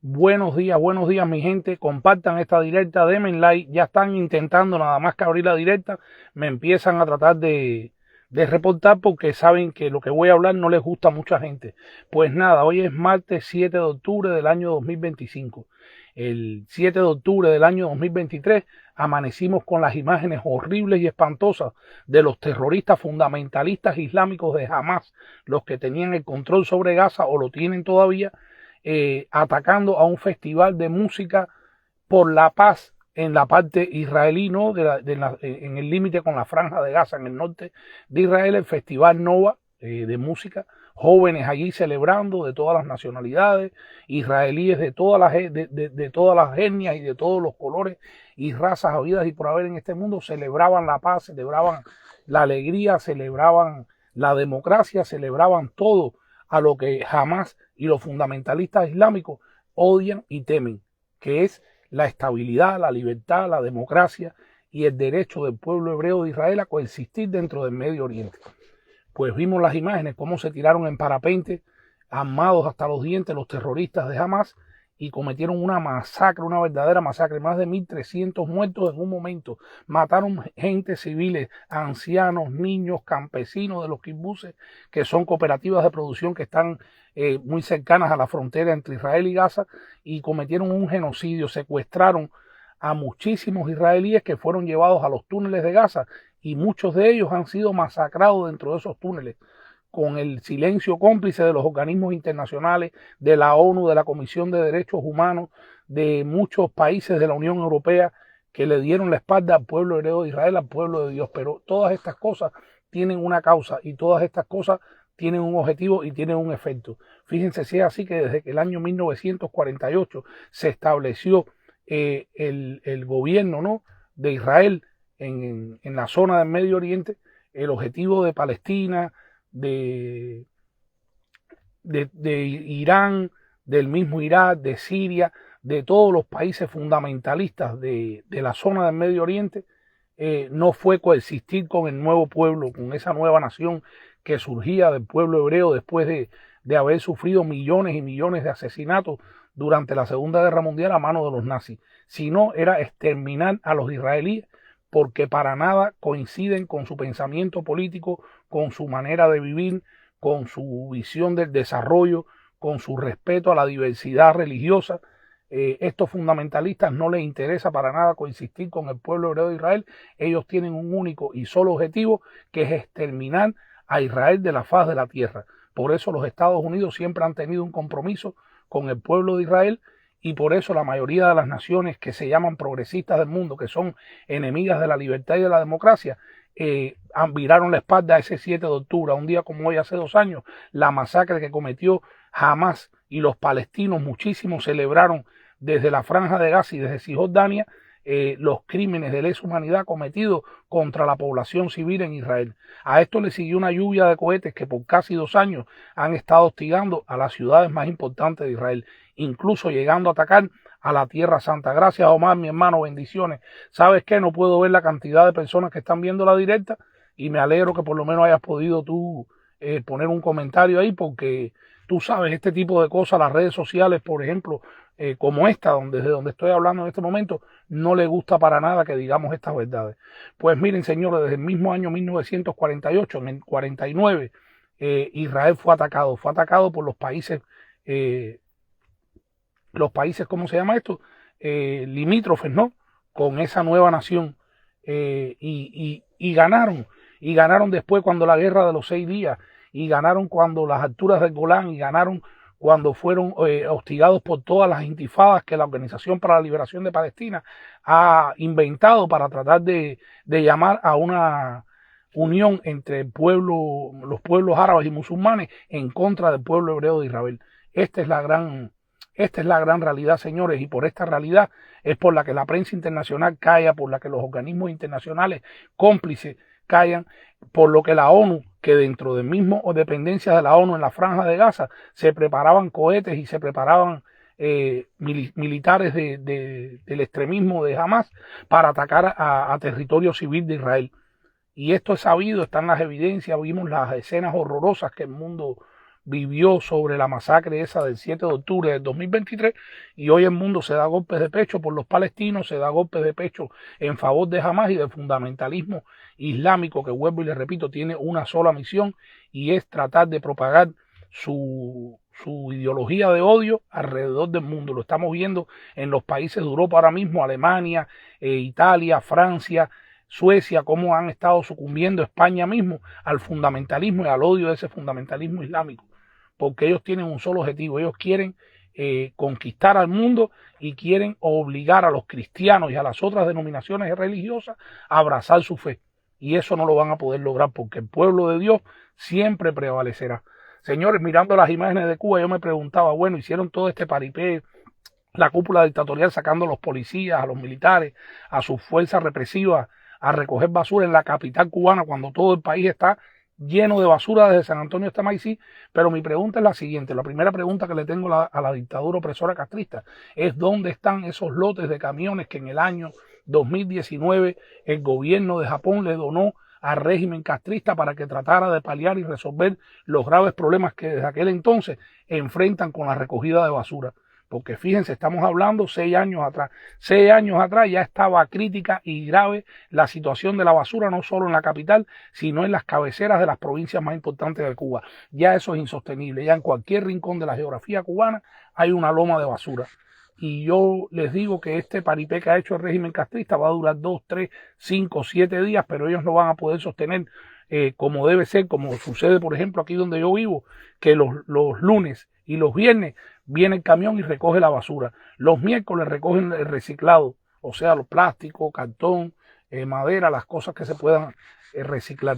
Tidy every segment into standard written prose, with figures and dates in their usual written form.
Buenos días mi gente, compartan esta directa, denme like, ya están intentando nada más que abrir la directa, me empiezan a tratar de reportar porque saben que lo que voy a hablar no les gusta a mucha gente. Pues nada, hoy es martes 7 de octubre del año 2025. El 7 de octubre del año 2023 amanecimos con las imágenes horribles y espantosas de los terroristas fundamentalistas islámicos de Hamas, los que tenían el control sobre Gaza o lo tienen todavía, atacando a un festival de música por la paz en la parte israelí, ¿no? En el límite con la franja de Gaza, en el norte de Israel, el festival Nova de música, jóvenes allí celebrando de todas las nacionalidades, israelíes de todas las etnias y de todos los colores y razas habidas y por haber en este mundo, celebraban la paz, celebraban la alegría, celebraban la democracia, celebraban todo a lo que jamás y los fundamentalistas islámicos odian y temen, que es la estabilidad, la libertad, la democracia y el derecho del pueblo hebreo de Israel a coexistir dentro del Medio Oriente. Pues vimos las imágenes, cómo se tiraron en parapente, armados hasta los dientes, los terroristas de Hamas, y cometieron una masacre, una verdadera masacre, más de 1.300 muertos en un momento. Mataron gente civiles, ancianos, niños, campesinos de los kibbutzes, que son cooperativas de producción que están muy cercanas a la frontera entre Israel y Gaza, y cometieron un genocidio, secuestraron a muchísimos israelíes que fueron llevados a los túneles de Gaza, y muchos de ellos han sido masacrados dentro de esos túneles, con el silencio cómplice de los organismos internacionales, de la ONU, de la Comisión de Derechos Humanos, de muchos países de la Unión Europea que le dieron la espalda al pueblo hebreo de Israel, al pueblo de Dios. Pero todas estas cosas tienen una causa y todas estas cosas tienen un objetivo y tienen un efecto. Fíjense si es así que desde que el año 1948 se estableció el gobierno, ¿no?, de Israel en la zona del Medio Oriente, el objetivo de Palestina, de Irán, del mismo Irak, de Siria, de todos los países fundamentalistas de la zona del Medio Oriente, no fue coexistir con el nuevo pueblo, con esa nueva nación que surgía del pueblo hebreo después de haber sufrido millones y millones de asesinatos durante la Segunda Guerra Mundial a manos de los nazis, sino era exterminar a los israelíes, porque para nada coinciden con su pensamiento político, con su manera de vivir, con su visión del desarrollo, con su respeto a la diversidad religiosa. Estos fundamentalistas no les interesa para nada coexistir con el pueblo hebreo de Israel. Ellos tienen un único y solo objetivo, que es exterminar a Israel de la faz de la tierra. Por eso los Estados Unidos siempre han tenido un compromiso con el pueblo de Israel, y por eso la mayoría de las naciones que se llaman progresistas del mundo, que son enemigas de la libertad y de la democracia, viraron la espalda a ese 7 de octubre, a un día como hoy hace 2 años, la masacre que cometió Hamas, y los palestinos muchísimos celebraron desde la franja de Gaza y desde Cisjordania los crímenes de lesa humanidad cometidos contra la población civil en Israel. A esto le siguió una lluvia de cohetes que por casi 2 años han estado hostigando a las ciudades más importantes de Israel, incluso llegando a atacar a la Tierra Santa. Gracias, Omar, mi hermano, bendiciones. ¿Sabes qué? No puedo ver la cantidad de personas que están viendo la directa, y me alegro que por lo menos hayas podido tú poner un comentario ahí, porque tú sabes, este tipo de cosas, las redes sociales, por ejemplo, como esta, desde donde estoy hablando en este momento, no le gusta para nada que digamos estas verdades. Pues miren, señores, desde el mismo año 1948, en el 49, Israel fue atacado por los países, ¿cómo se llama esto? Limítrofes, ¿no?, con esa nueva nación, y ganaron después cuando la guerra de los 6 días, y ganaron cuando las alturas del Golán, y ganaron cuando fueron hostigados por todas las intifadas que la Organización para la Liberación de Palestina ha inventado para tratar de llamar a una unión entre los pueblos árabes y musulmanes en contra del pueblo hebreo de Israel. Esta es la gran realidad, señores, y por esta realidad es por la que la prensa internacional calla, por la que los organismos internacionales cómplices callan, por lo que la ONU, que dentro del mismo o dependencia de la ONU en la franja de Gaza se preparaban cohetes y se preparaban militares del extremismo de Hamas para atacar a territorio civil de Israel. Y esto es sabido, están las evidencias, vimos las escenas horrorosas que el mundo vivió sobre la masacre esa del 7 de octubre del 2023 y hoy el mundo se da golpes de pecho por los palestinos, se da golpes de pecho en favor de Hamás y del fundamentalismo islámico que, vuelvo y le repito, tiene una sola misión y es tratar de propagar su ideología de odio alrededor del mundo. Lo estamos viendo en los países de Europa ahora mismo, Alemania, Italia, Francia, Suecia, cómo han estado sucumbiendo, España mismo, al fundamentalismo y al odio de ese fundamentalismo islámico, porque ellos tienen un solo objetivo, ellos quieren conquistar al mundo y quieren obligar a los cristianos y a las otras denominaciones religiosas a abrazar su fe, y eso no lo van a poder lograr porque el pueblo de Dios siempre prevalecerá. Señores, mirando las imágenes de Cuba, yo me preguntaba, bueno, hicieron todo este paripé, la cúpula dictatorial sacando a los policías, a los militares, a sus fuerzas represivas, a recoger basura en la capital cubana cuando todo el país está lleno de basura desde San Antonio hasta Maicí. Pero mi pregunta es la siguiente, la primera pregunta que le tengo a la dictadura opresora castrista es ¿dónde están esos lotes de camiones que en el año 2019 el gobierno de Japón le donó al régimen castrista para que tratara de paliar y resolver los graves problemas que desde aquel entonces enfrentan con la recogida de basura? Porque fíjense, estamos hablando 6 años atrás. 6 años atrás ya estaba crítica y grave la situación de la basura, no solo en la capital, sino en las cabeceras de las provincias más importantes de Cuba. Ya eso es insostenible. Ya en cualquier rincón de la geografía cubana hay una loma de basura. Y yo les digo que este paripé que ha hecho el régimen castrista va a durar 2, 3, 5, 7 días, pero ellos no van a poder sostener como debe ser, como sucede, por ejemplo, aquí donde yo vivo, que los lunes y los viernes viene el camión y recoge la basura. Los miércoles recogen el reciclado, o sea, los plásticos, cartón, madera, las cosas que se puedan reciclar.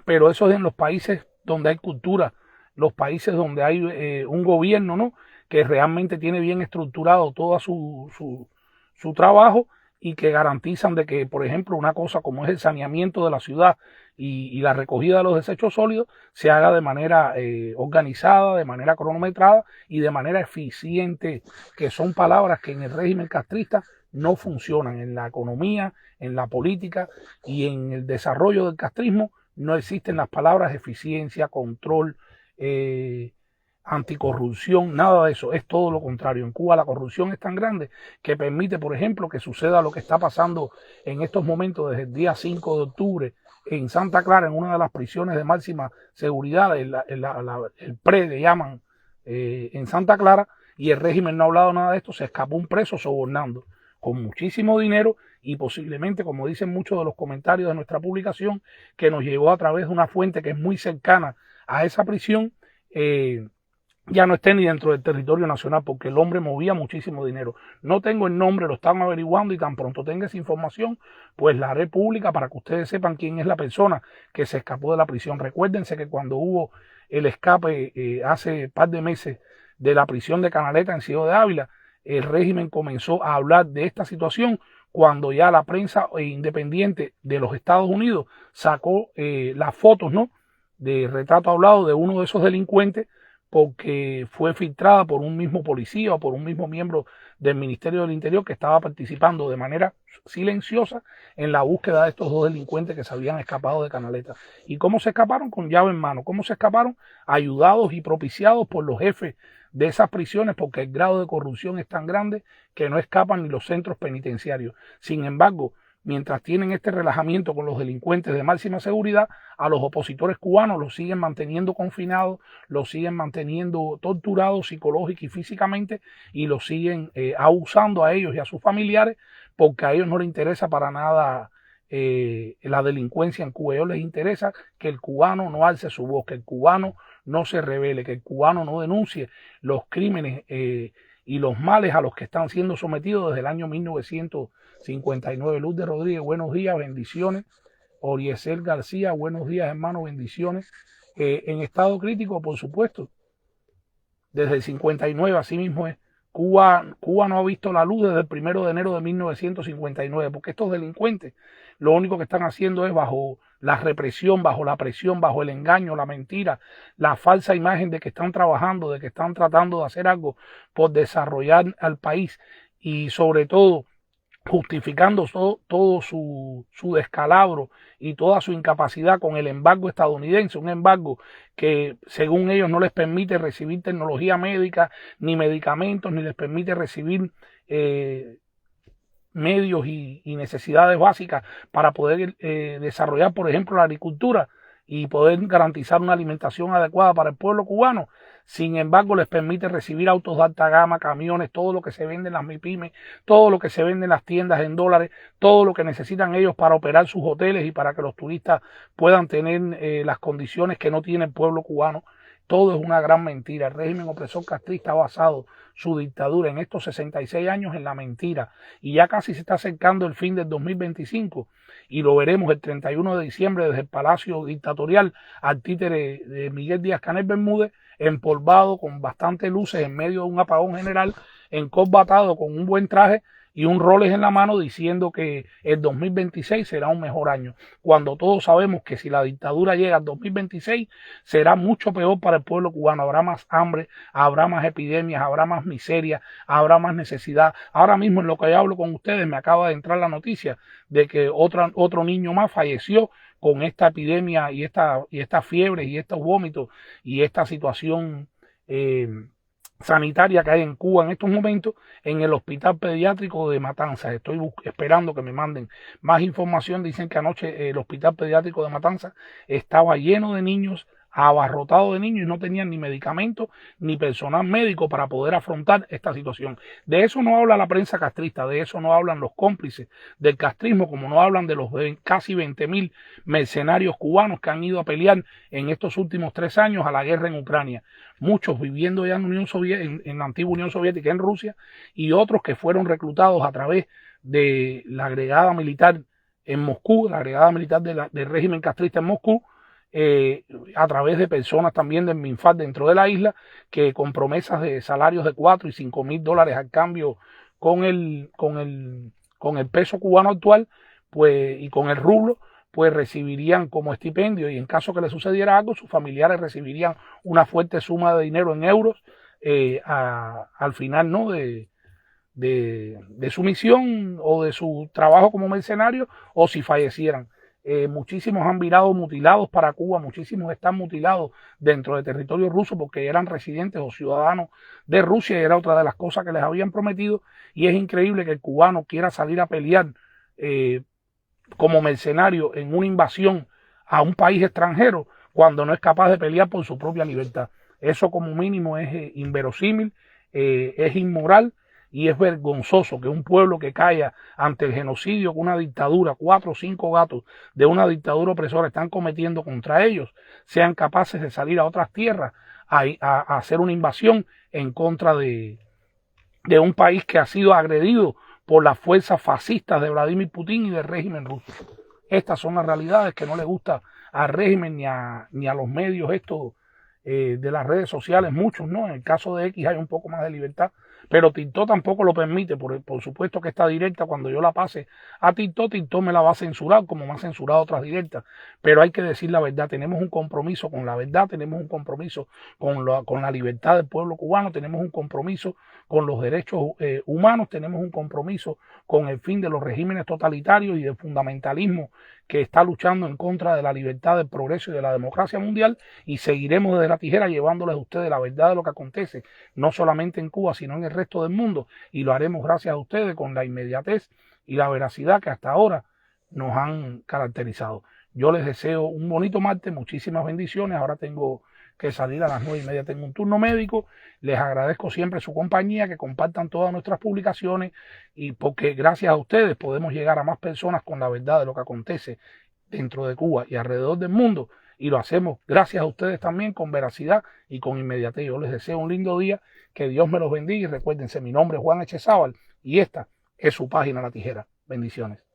Pero eso es en los países donde hay cultura, los países donde hay un gobierno, ¿no?, que realmente tiene bien estructurado todo su trabajo y que garantizan de que, por ejemplo, una cosa como es el saneamiento de la ciudad y la recogida de los desechos sólidos se haga de manera organizada, de manera cronometrada y de manera eficiente, que son palabras que en el régimen castrista no funcionan. En la economía, en la política y en el desarrollo del castrismo no existen las palabras eficiencia, control, anticorrupción, nada de eso, es todo lo contrario. En Cuba la corrupción es tan grande que permite, por ejemplo, que suceda lo que está pasando en estos momentos desde el día 5 de octubre en Santa Clara, en una de las prisiones de máxima seguridad, el PRE le llaman, en Santa Clara, y el régimen no ha hablado nada de esto. Se escapó un preso sobornando con muchísimo dinero y posiblemente, como dicen muchos de los comentarios de nuestra publicación, que nos llegó a través de una fuente que es muy cercana a esa prisión, ya no esté ni dentro del territorio nacional, porque el hombre movía muchísimo dinero. No tengo el nombre, lo están averiguando y tan pronto tenga esa información, pues la haré pública para que ustedes sepan quién es la persona que se escapó de la prisión. Recuérdense que cuando hubo el escape hace par de meses de la prisión de Canaleta en Ciego de Ávila, el régimen comenzó a hablar de esta situación cuando ya la prensa independiente de los Estados Unidos sacó las fotos, ¿no?, de retrato hablado de uno de esos delincuentes, porque fue filtrada por un mismo policía o por un mismo miembro del Ministerio del Interior que estaba participando de manera silenciosa en la búsqueda de estos 2 delincuentes que se habían escapado de Canaleta. ¿Y cómo se escaparon? Con llave en mano. ¿Cómo se escaparon? Ayudados y propiciados por los jefes de esas prisiones, porque el grado de corrupción es tan grande que no escapan ni los centros penitenciarios. Sin embargo, mientras tienen este relajamiento con los delincuentes de máxima seguridad, a los opositores cubanos los siguen manteniendo confinados, los siguen manteniendo torturados psicológica y físicamente, y los siguen abusando a ellos y a sus familiares, porque a ellos no les interesa para nada la delincuencia en Cuba. A ellos les interesa que el cubano no alce su voz, que el cubano no se rebele, que el cubano no denuncie los crímenes y los males a los que están siendo sometidos desde el año 1959. Lourdes Rodríguez, buenos días, bendiciones. Oriezel García, buenos días, hermano, bendiciones. En estado crítico, por supuesto, desde el 59, así mismo es. Cuba no ha visto la luz desde el 1 de enero de 1959, porque estos delincuentes lo único que están haciendo es, bajo la represión, bajo la presión, bajo el engaño, la mentira, la falsa imagen de que están trabajando, de que están tratando de hacer algo por desarrollar al país y sobre todo justificando todo su descalabro y toda su incapacidad con el embargo estadounidense, un embargo que según ellos no les permite recibir tecnología médica, ni medicamentos, ni les permite recibir medios y necesidades básicas para poder desarrollar, por ejemplo, la agricultura y poder garantizar una alimentación adecuada para el pueblo cubano. Sin embargo, les permite recibir autos de alta gama, camiones, todo lo que se vende en las MIPYME, todo lo que se vende en las tiendas en dólares, todo lo que necesitan ellos para operar sus hoteles y para que los turistas puedan tener las condiciones que no tiene el pueblo cubano. Todo es una gran mentira. El régimen opresor castrista ha basado su dictadura en estos 66 años en la mentira. Y ya casi se está acercando el fin del 2025 y lo veremos el 31 de diciembre desde el Palacio Dictatorial al títere de Miguel Díaz-Canel Bermúdez, empolvado con bastantes luces en medio de un apagón general, encorbatado con un buen traje y un Rolex en la mano diciendo que el 2026 será un mejor año, cuando todos sabemos que si la dictadura llega al 2026 será mucho peor para el pueblo cubano. Habrá más hambre, habrá más epidemias, habrá más miseria, habrá más necesidad. Ahora mismo en lo que yo hablo con ustedes me acaba de entrar la noticia de que otro niño más falleció con esta epidemia y esta fiebre y estos vómitos y esta situación sanitaria que hay en Cuba en estos momentos en el hospital pediátrico de Matanzas. Estoy esperando que me manden más información. Dicen que anoche el hospital pediátrico de Matanzas estaba lleno de niños, abarrotado de niños, y no tenían ni medicamentos ni personal médico para poder afrontar esta situación. De eso no habla la prensa castrista, de eso no hablan los cómplices del castrismo, como no hablan de los casi 20.000 mercenarios cubanos que han ido a pelear en estos últimos 3 años a la guerra en Ucrania. Muchos viviendo ya en la antigua Unión Soviética, en Rusia, y otros que fueron reclutados a través de la agregada militar en Moscú, la agregada militar del régimen castrista en Moscú, a través de personas también del MINFAD dentro de la isla, que con promesas de salarios de 4 y 5 mil dólares al cambio con el peso cubano actual, pues, y con el rublo, pues recibirían como estipendio, y en caso que le sucediera algo, sus familiares recibirían una fuerte suma de dinero en euros al final, ¿no?, de su misión o de su trabajo como mercenario, o si fallecieran. Muchísimos han virado mutilados para Cuba, muchísimos están mutilados dentro del territorio ruso porque eran residentes o ciudadanos de Rusia, y era otra de las cosas que les habían prometido. Y es increíble que el cubano quiera salir a pelear como mercenario en una invasión a un país extranjero cuando no es capaz de pelear por su propia libertad. Eso como mínimo es inverosímil, es inmoral. Y es vergonzoso que un pueblo que calla ante el genocidio que una dictadura, 4 o 5 gatos de una dictadura opresora están cometiendo contra ellos, sean capaces de salir a otras tierras a hacer una invasión en contra de un país que ha sido agredido por las fuerzas fascistas de Vladimir Putin y del régimen ruso. Estas son las realidades que no le gusta al régimen ni a los medios estos de las redes sociales, muchos, ¿no? En el caso de X hay un poco más de libertad, pero TikTok tampoco lo permite. Por supuesto que esta directa, cuando yo la pase a TikTok me la va a censurar, como me ha censurado otras directas, pero hay que decir la verdad. Tenemos un compromiso con la verdad, tenemos un compromiso con la libertad del pueblo cubano, tenemos un compromiso con los derechos humanos, tenemos un compromiso con el fin de los regímenes totalitarios y del fundamentalismo que está luchando en contra de la libertad, del progreso y de la democracia mundial, y seguiremos desde la tijera llevándoles a ustedes la verdad de lo que acontece, no solamente en Cuba, sino en el resto del mundo, y lo haremos gracias a ustedes con la inmediatez y la veracidad que hasta ahora nos han caracterizado. Yo les deseo un bonito martes, muchísimas bendiciones. Ahora tengo que salir a las 9:30, tengo un turno médico. Les agradezco siempre su compañía, que compartan todas nuestras publicaciones, y porque gracias a ustedes podemos llegar a más personas con la verdad de lo que acontece dentro de Cuba y alrededor del mundo, y lo hacemos gracias a ustedes también con veracidad y con inmediatez. Yo les deseo un lindo día, que Dios me los bendiga, y recuérdense, mi nombre es Juan Echezábal y esta es su página La Tijera. Bendiciones.